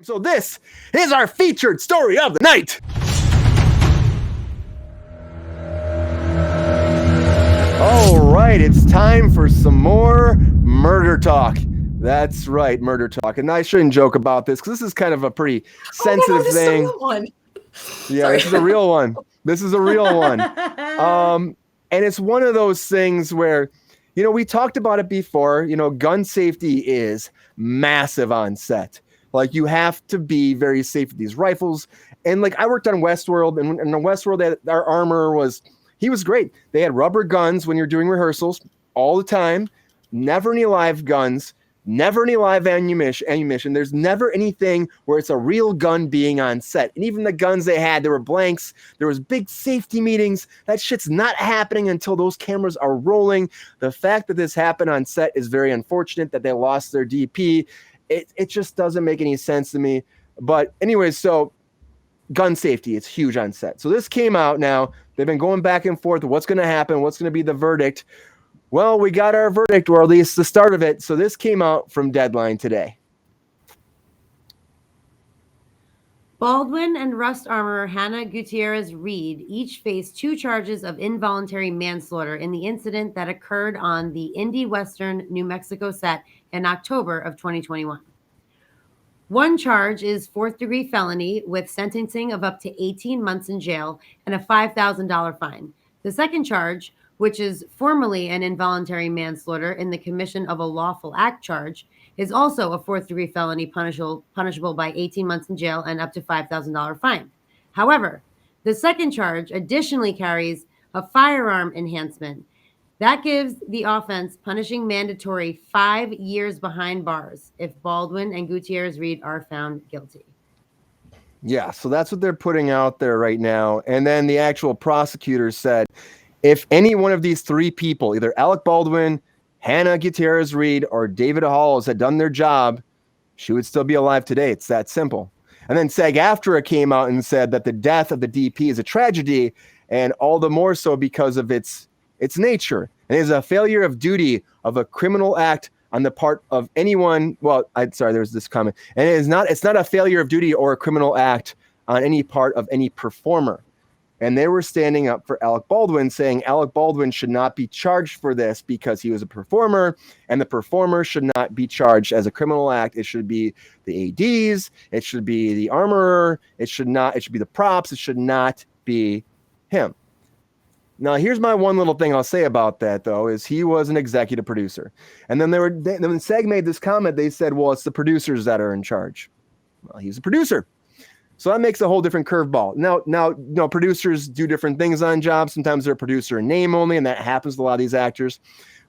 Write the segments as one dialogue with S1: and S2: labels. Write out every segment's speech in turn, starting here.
S1: So this is our featured story of the night. All right, it's time for some more murder talk. That's right, murder talk. And I shouldn't joke about this because this is kind of a pretty sensitive thing.
S2: This is a real one.
S1: Yeah,
S2: Sorry.
S1: this is a real one. This is a real one. And it's one of those things where, we talked about it before. Gun safety is massive on set. Like, you have to be very safe with these rifles. And like, I worked on Westworld, and in Westworld, our armor he was great. They had rubber guns when you're doing rehearsals all the time. Never any live guns. Never any live ammunition. There's never anything where it's a real gun being on set. And even the guns they had, there were blanks. There was big safety meetings. That shit's not happening until those cameras are rolling. The fact that this happened on set is very unfortunate, that they lost their DP. It just doesn't make any sense to me. But anyways, so gun safety, it's huge on set. So this came out now. They've been going back and forth. What's going to happen? What's going to be the verdict? Well, we got our verdict, or at least the start of it. So this came out from Deadline today.
S3: Baldwin and Rust armorer Hannah Gutierrez Reed each face 2 charges of involuntary manslaughter in the incident that occurred on the Indy Western New Mexico set in October of 2021. One charge is 4th-degree felony with sentencing of up to 18 months in jail and a $5,000 fine. The second charge, which is formally an involuntary manslaughter in the commission of a lawful act charge, is also a 4th-degree felony punishable by 18 months in jail and up to $5,000 fine. However, the second charge additionally carries a firearm enhancement. That gives the offense punishing mandatory 5 years behind bars if Baldwin and Gutierrez Reed are found guilty.
S1: Yeah, so that's what they're putting out there right now. And then the actual prosecutor said, if any one of these 3 people, either Alec Baldwin, Hannah Gutierrez Reed, or David Halls had done their job, she would still be alive today. It's that simple. And then SAG-AFTRA came out and said that the death of the DP is a tragedy, and all the more so because of its nature. And it is a failure of duty of a criminal act on the part of anyone. Well, there was this comment. And it's not a failure of duty or a criminal act on any part of any performer. And they were standing up for Alec Baldwin, saying Alec Baldwin should not be charged for this because he was a performer, and the performer should not be charged as a criminal act. It should be the ADs, it should be the armorer, it should be the props, it should not be him. Now, here's my one little thing I'll say about that, though, is he was an executive producer. And then when SAG made this comment, they said, well, it's the producers that are in charge. Well, he's a producer. So that makes a whole different curveball. Now, producers do different things on jobs. Sometimes they're a producer in name only, and that happens to a lot of these actors.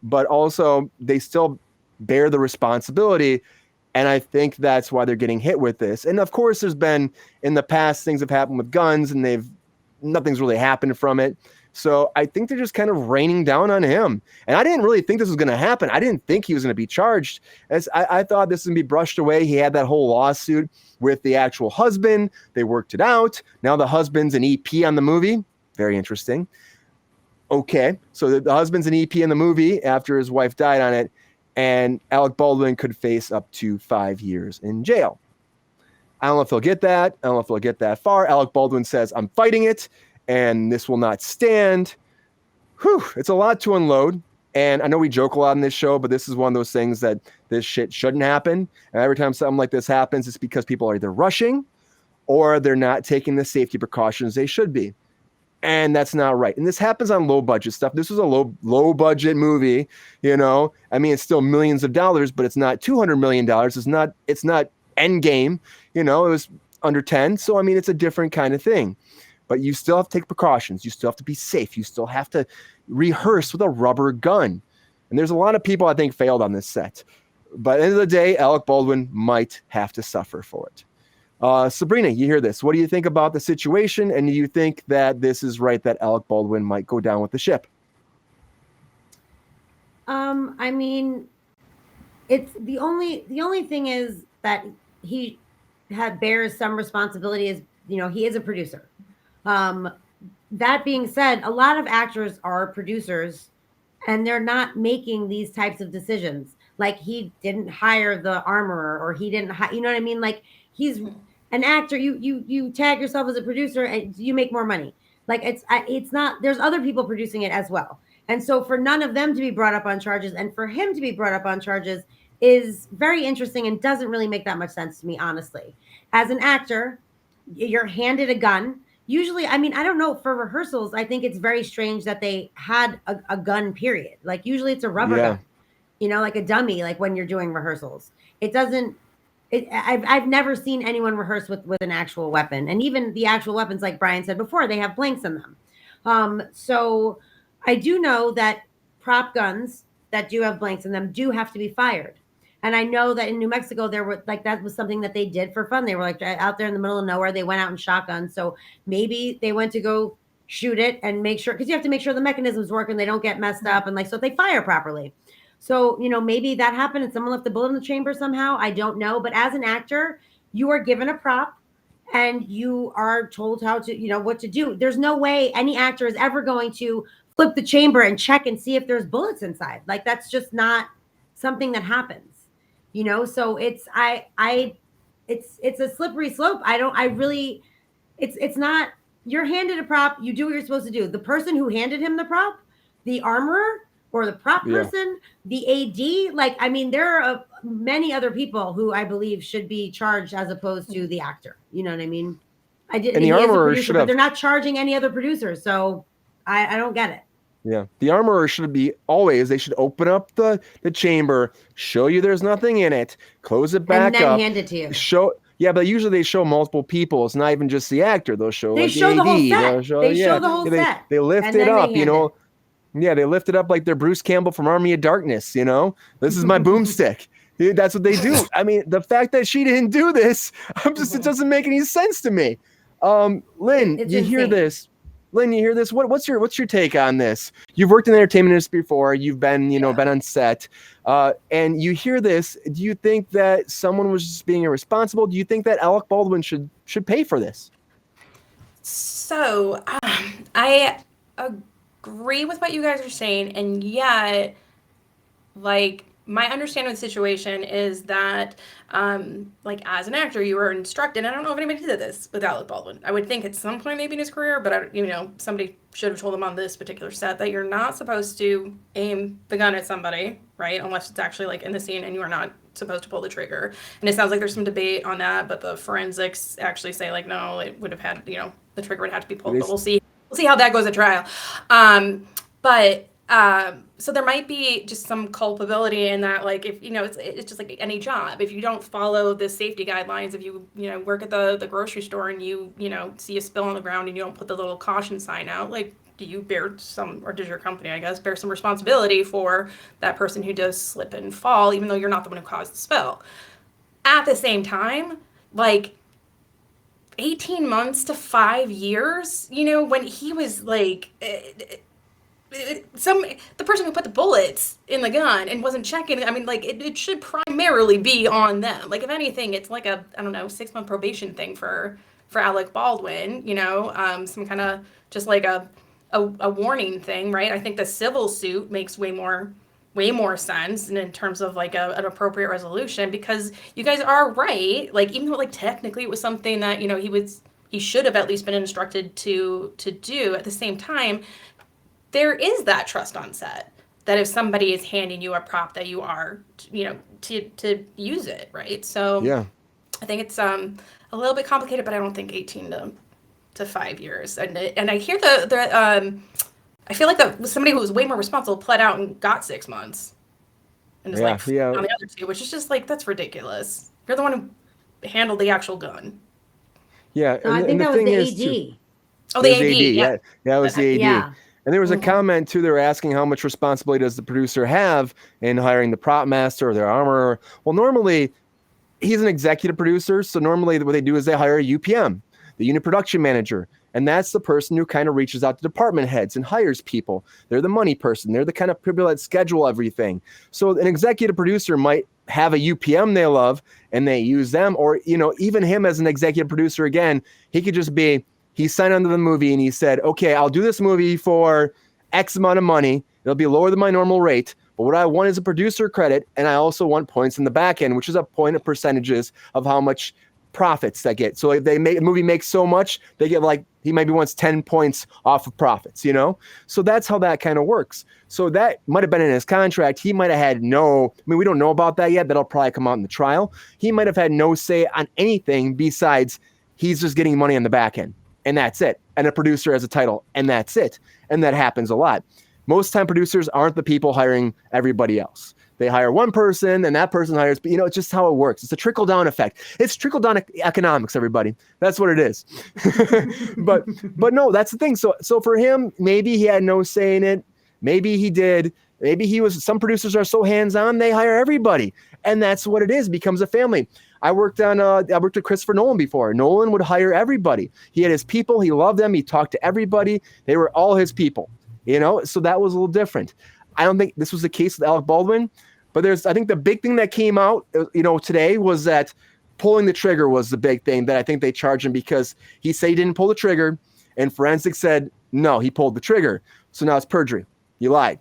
S1: But also, they still bear the responsibility, and I think that's why they're getting hit with this. And of course, there's been, in the past, things have happened with guns, and nothing's really happened from it. So I think they're just kind of raining down on him. And I didn't really think this was going to happen. I didn't think he was going to be charged. I thought this was going to be brushed away. He had that whole lawsuit with the actual husband. They worked it out. Now the husband's an EP on the movie. Very interesting. Okay, so the husband's an EP in the movie after his wife died on it. And Alec Baldwin could face up to 5 years in jail. I don't know if he'll get that. I don't know if he'll get that far. Alec Baldwin says, I'm fighting it, and this will not stand. Whew, it's a lot to unload. And I know we joke a lot on this show, but this is one of those things that this shit shouldn't happen. And every time something like this happens, it's because people are either rushing or they're not taking the safety precautions they should be. And that's not right. And this happens on low budget stuff. This was a low budget movie, I mean, it's still millions of dollars, but it's not $200 million. It's not Endgame, it was under 10. So, I mean, it's a different kind of thing. But you still have to take precautions. You still have to be safe. You still have to rehearse with a rubber gun. And there's a lot of people I think failed on this set. But at the end of the day, Alec Baldwin might have to suffer for it. Sabrina, you hear this. What do you think about the situation? And do you think that this is right that Alec Baldwin might go down with the ship?
S3: I mean, it's the only thing is that he bears some responsibility as, he is a producer. That being said, a lot of actors are producers and they're not making these types of decisions. Like, he didn't hire the armorer, or he didn't, you know what I mean? Like, he's an actor. You tag yourself as a producer and you make more money. Like it's not. There's other people producing it as well. And so for none of them to be brought up on charges and for him to be brought up on charges is very interesting and doesn't really make that much sense to me, honestly. As an actor, you're handed a gun. Usually, I mean, I don't know, for rehearsals, I think it's very strange that they had a gun, period. Like usually it's a rubber gun, like a dummy, like when you're doing rehearsals. It doesn't, I've never seen anyone rehearse with an actual weapon. And even the actual weapons, like Brian said before, they have blanks in them. So I do know that prop guns that do have blanks in them do have to be fired. And I know that in New Mexico, there were like that was something that they did for fun. They were like out there in the middle of nowhere. They went out in shotguns. So maybe they went to go shoot it and make sure, because you have to make sure the mechanisms work and they don't get messed up. And like, so they fire properly. So, maybe that happened and someone left the bullet in the chamber somehow. I don't know. But as an actor, you are given a prop and you are told how to, what to do. There's no way any actor is ever going to flip the chamber and check and see if there's bullets inside. Like, that's just not something that happens. So it's a slippery slope. It's not, you're handed a prop, you do what you're supposed to do. The person who handed him the prop, the armorer or the prop person, the AD, there are many other people who I believe should be charged as opposed to the actor. You know what I mean? And the armorer should have, but they're not charging any other producers. So I don't get it.
S1: Yeah, the armorer should be they should open up the chamber, show you there's nothing in it, close it back up,
S3: and then hand it to you.
S1: But usually they show multiple people. It's not even just the actor. They'll show
S3: the whole set. They show the whole set.
S1: They lift it up, Yeah, they lift it up like they're Bruce Campbell from Army of Darkness, This is my boomstick. That's what they do. I mean, the fact that she didn't do this, it doesn't make any sense to me. Lynn, you hear this? Lynn, you hear this? What's your take on this? You've worked in the entertainment industry before. You've been, been on set, and you hear this. Do you think that someone was just being irresponsible? Do you think that Alec Baldwin should pay for this?
S2: So, I agree with what you guys are saying, and yet, my understanding of the situation is that, as an actor, you were instructed. I don't know if anybody did this with Alec Baldwin. I would think at some point maybe in his career, but somebody should have told him on this particular set that you're not supposed to aim the gun at somebody, right? Unless it's actually in the scene and you are not supposed to pull the trigger. And it sounds like there's some debate on that, but the forensics actually say no, it would have had, the trigger would have to be pulled. But we'll see how that goes at trial. So there might be just some culpability in that, if, it's just like any job. If you don't follow the safety guidelines, if you, work at the grocery store and you see a spill on the ground and you don't put the little caution sign out, do you bear or does your company, I guess, bear some responsibility for that person who does slip and fall, even though you're not the one who caused the spill? At the same time, 18 months to 5 years, when he was the person who put the bullets in the gun and wasn't checking, it should primarily be on them. If anything, it's a 6-month probation thing for Alec Baldwin, some kind of just a warning thing, right? I think the civil suit makes way more sense in terms of an appropriate resolution, because you guys are right. Even though technically it was something that, he should have at least been instructed to do, at the same time, there is that trust on set that if somebody is handing you a prop that you are, to use it, right? So yeah, I think it's a little bit complicated, but I don't think 18 to 5 years. And I hear I feel like that was somebody who was way more responsible pled out and got 6 months, and is on the other two, which is just that's ridiculous. You're the one who handled the actual gun.
S1: Yeah,
S3: no, I think that was the AD.
S2: Oh, the AD. Yeah,
S1: that was the AD.
S3: Yeah.
S1: And there was a comment too. They were asking how much responsibility does the producer have in hiring the prop master or their armorer. Well, normally he's an executive producer, so normally what they do is they hire a UPM, the unit production manager, and that's the person who kind of reaches out to department heads and hires people. They're the money person. They're the kind of people that schedule everything. So an executive producer might have a UPM they love and they use them, or even him as an executive producer again, he could just be. He signed onto the movie and he said, okay, I'll do this movie for X amount of money. It'll be lower than my normal rate. But what I want is a producer credit. And I also want points in the back end, which is a point of percentages of how much profits that get. So if the movie makes so much, they get like, he maybe wants 10 points off of profits, you know? So that's how that kind of works. So that might have been in his contract. He might have had we don't know about that yet. That'll probably come out in the trial. He might have had no say on anything besides he's just getting money on the back end. And that's it. And a producer has a title, and that's it. And that happens a lot. Most time producers aren't the people hiring everybody else. They hire one person and that person hires, but it's just how it works. It's a trickle down effect. It's trickle down economics, everybody. That's what it is. but no, that's the thing. So for him, maybe he had no say in it. Maybe he did. Maybe some producers are so hands-on, they hire everybody. And that's what it is. It becomes a family. I worked with Christopher Nolan before. Nolan would hire everybody. He had his people. He loved them. He talked to everybody. They were all his people, so that was a little different. I don't think this was the case with Alec Baldwin. But I think the big thing that came out, today was that pulling the trigger was the big thing that I think they charged him, because he said he didn't pull the trigger, and forensics said, no, he pulled the trigger. So now it's perjury. You lied,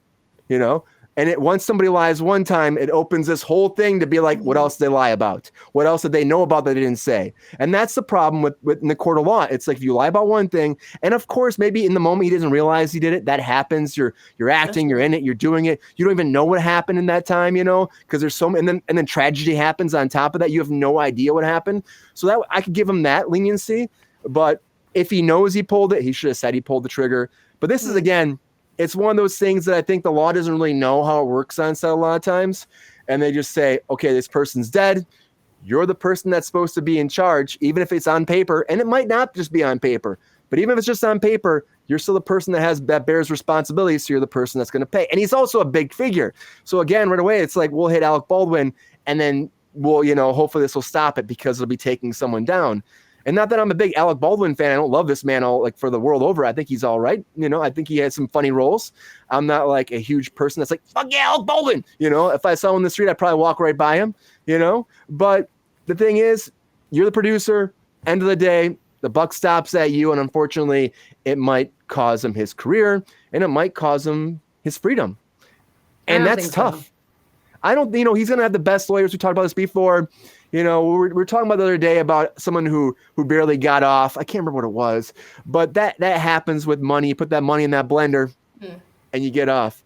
S1: And once somebody lies one time, it opens this whole thing to be like, what else did they lie about? What else did they know about that they didn't say? And that's the problem with in the court of law. It's like, if you lie about one thing, and of course, maybe in the moment he doesn't realize he did it. That happens. You're acting, you're in it, you're doing it. You don't even know what happened in that time, because there's so many, and then tragedy happens on top of that. You have no idea what happened. So that I could give him that leniency. But if he knows he pulled it, he should have said he pulled the trigger. But this is, again, it's one of those things that I think the law doesn't really know how it works on set a lot of times. And they just say, okay, this person's dead. You're the person that's supposed to be in charge, even if it's on paper. And it might not just be on paper, but even if it's just on paper, you're still the person that bears responsibility. So you're the person that's going to pay. And he's also a big figure. So again, right away, it's like, we'll hit Alec Baldwin, and then we'll, hopefully this will stop it, because it'll be taking someone down. And not that I'm a big Alec Baldwin fan. I don't love this man for the world over. I think he's all right. I think he has some funny roles. I'm not like a huge person that's like, fuck yeah, Alec Baldwin. If I saw him in the street, I'd probably walk right by him, But the thing is, you're the producer. End of the day, the buck stops at you. And unfortunately, it might cause him his career, and it might cause him his freedom. And that's tough. So. I don't, he's going to have the best lawyers. We talked about this before. We're talking about the other day about someone who barely got off. I can't remember what it was, but that happens with money. You put that money in that blender and you get off.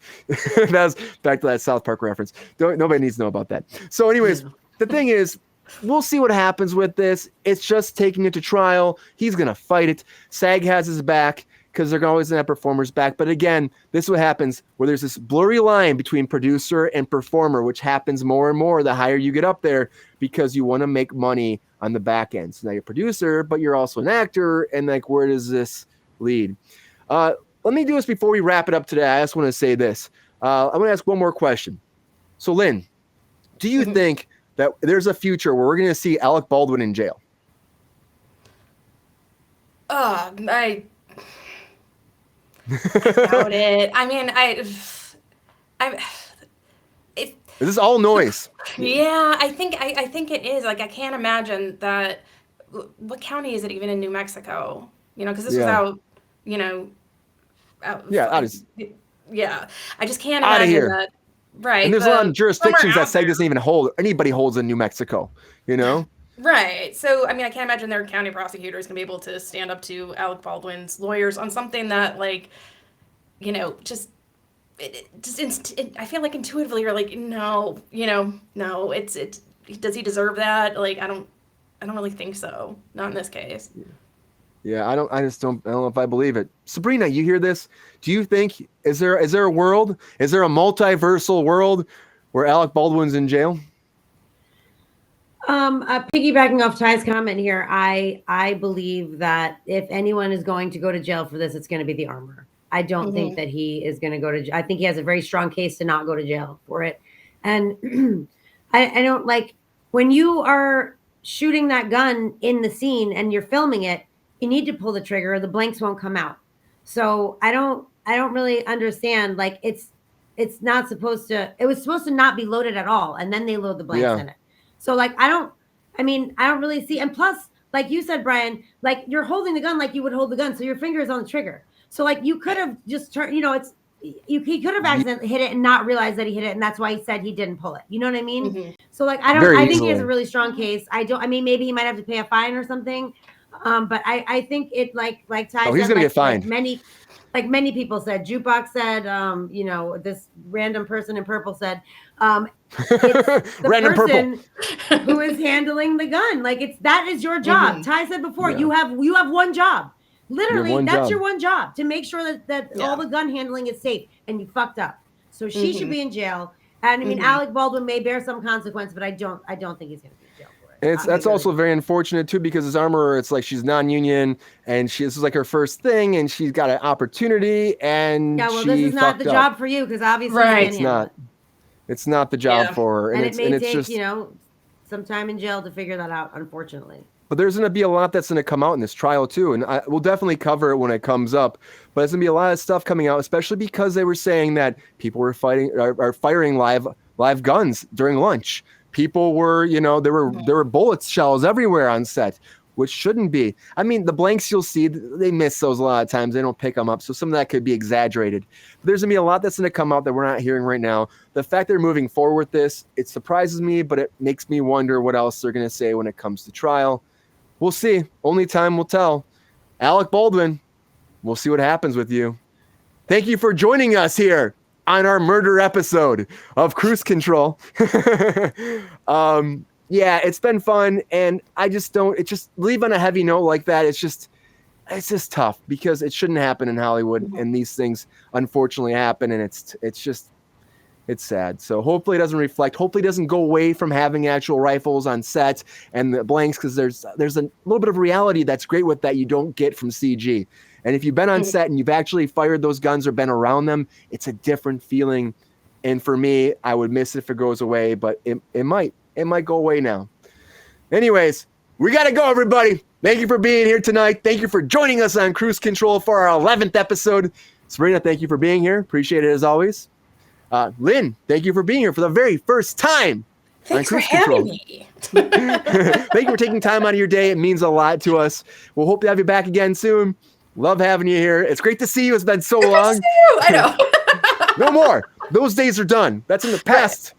S1: That's back to that South Park reference. Nobody needs to know about that. So anyways, the thing is, we'll see what happens with this. It's just taking it to trial. He's going to fight it. SAG has his back, because they're always going to have performers back. But again, this is what happens, where there's this blurry line between producer and performer, which happens more and more the higher you get up there, because you want to make money on the back end. So now you're a producer, but you're also an actor. And like, where does this lead? Let me do this before we wrap it up today. I just want to say this. I want to ask one more question. So Lynn, do you think that there's a future where we're going to see Alec Baldwin in jail?
S2: I doubt it. I mean,
S1: This is all noise.
S2: Yeah, I think it is. Like, I can't imagine that. What county is it even in New Mexico? Because this was out. Yeah, I just can't imagine that. Right.
S1: And there's a lot of jurisdictions that SAG doesn't even hold. Anybody holds in New Mexico.
S2: Right. So, I mean, I can't imagine their county prosecutor is going to be able to stand up to Alec Baldwin's lawyers on something that, like, I feel like intuitively you're like, no, it's does he deserve that? Like, I don't really think so. Not in this case.
S1: Yeah, I don't know if I believe it. Sabrina, you hear this? Do you think, is there a world? Is there a multiversal world where Alec Baldwin's in jail?
S3: Piggybacking off Ty's comment here, I believe that if anyone is going to go to jail for this, it's going to be the armorer. I don't think that he is going to go to jail. I think he has a very strong case to not go to jail for it. And I don't like, when you are shooting that gun in the scene and you're filming it, you need to pull the trigger or the blanks won't come out. So I don't really understand. Like, it's not supposed to, it was supposed to not be loaded at all. And then they load the blanks in it. So like, I don't really see. And plus, like you said, Brian, like, you're holding the gun like you would hold the gun. So your finger is on the trigger. So like, you could have just turned, he could have accidentally hit it and not realized that he hit it, and that's why he said he didn't pull it. You know what I mean?
S2: Mhm.
S3: So like I think he has a really strong case. I mean maybe he might have to pay a fine or something. But I think it like Ty said,
S1: he's gonna get fined.
S3: Like many people said, Jukebox said, this random person in purple said, it's the
S1: Random
S3: person who is handling the gun. Like that is your job.
S2: Mhm.
S3: Ty said before, you have one job. Literally, that's
S1: job.
S3: your one job, to make sure that all the gun handling is safe, and you fucked up. So she should be in jail. And I mean, Alec Baldwin may bear some consequence, but I don't think he's going to be in jail for it.
S1: That's also very unfortunate too, because his armorer, it's like she's non-union and this is like her first thing, and she's got an opportunity, and
S3: this is not the job for you, because obviously
S2: Right.
S1: It's not the job for her,
S3: and it may take some time in jail to figure that out, unfortunately.
S1: But there's going to be a lot that's going to come out in this trial too, and we'll definitely cover it when it comes up. But there's going to be a lot of stuff coming out, especially because they were saying that people were firing live guns during lunch. People were, there were bullet shells everywhere on set, which shouldn't be. I mean, the blanks you'll see, they miss those a lot of times. They don't pick them up, so some of that could be exaggerated. But there's going to be a lot that's going to come out that we're not hearing right now. The fact they're moving forward with this, it surprises me, but it makes me wonder what else they're going to say when it comes to trial. We'll see. Only time will tell. Alec Baldwin, we'll see what happens with you. Thank you for joining us here on our murder episode of Cruise Control. Yeah, it's been fun, and leave on a heavy note like that. It's just tough, because it shouldn't happen in Hollywood, and these things unfortunately happen, and it's sad. So hopefully it doesn't reflect. Hopefully it doesn't go away from having actual rifles on set and the blanks, because there's a little bit of reality that's great with that you don't get from CG. And if you've been on set and you've actually fired those guns or been around them, it's a different feeling. And for me, I would miss it if it goes away, but it might go away now. Anyways, we got to go, everybody. Thank you for being here tonight. Thank you for joining us on Cruise Control for our 11th episode. Sabrina, thank you for being here. Appreciate it as always. Lynn, thank you for being here for the very first time.
S2: Thanks for having me.
S1: Thank you for taking time out of your day. It means a lot to us. We'll hope to have you back again soon. Love having you here. It's great to see you. It's been so long.
S2: I know.
S1: No more. Those days are done. That's in the past.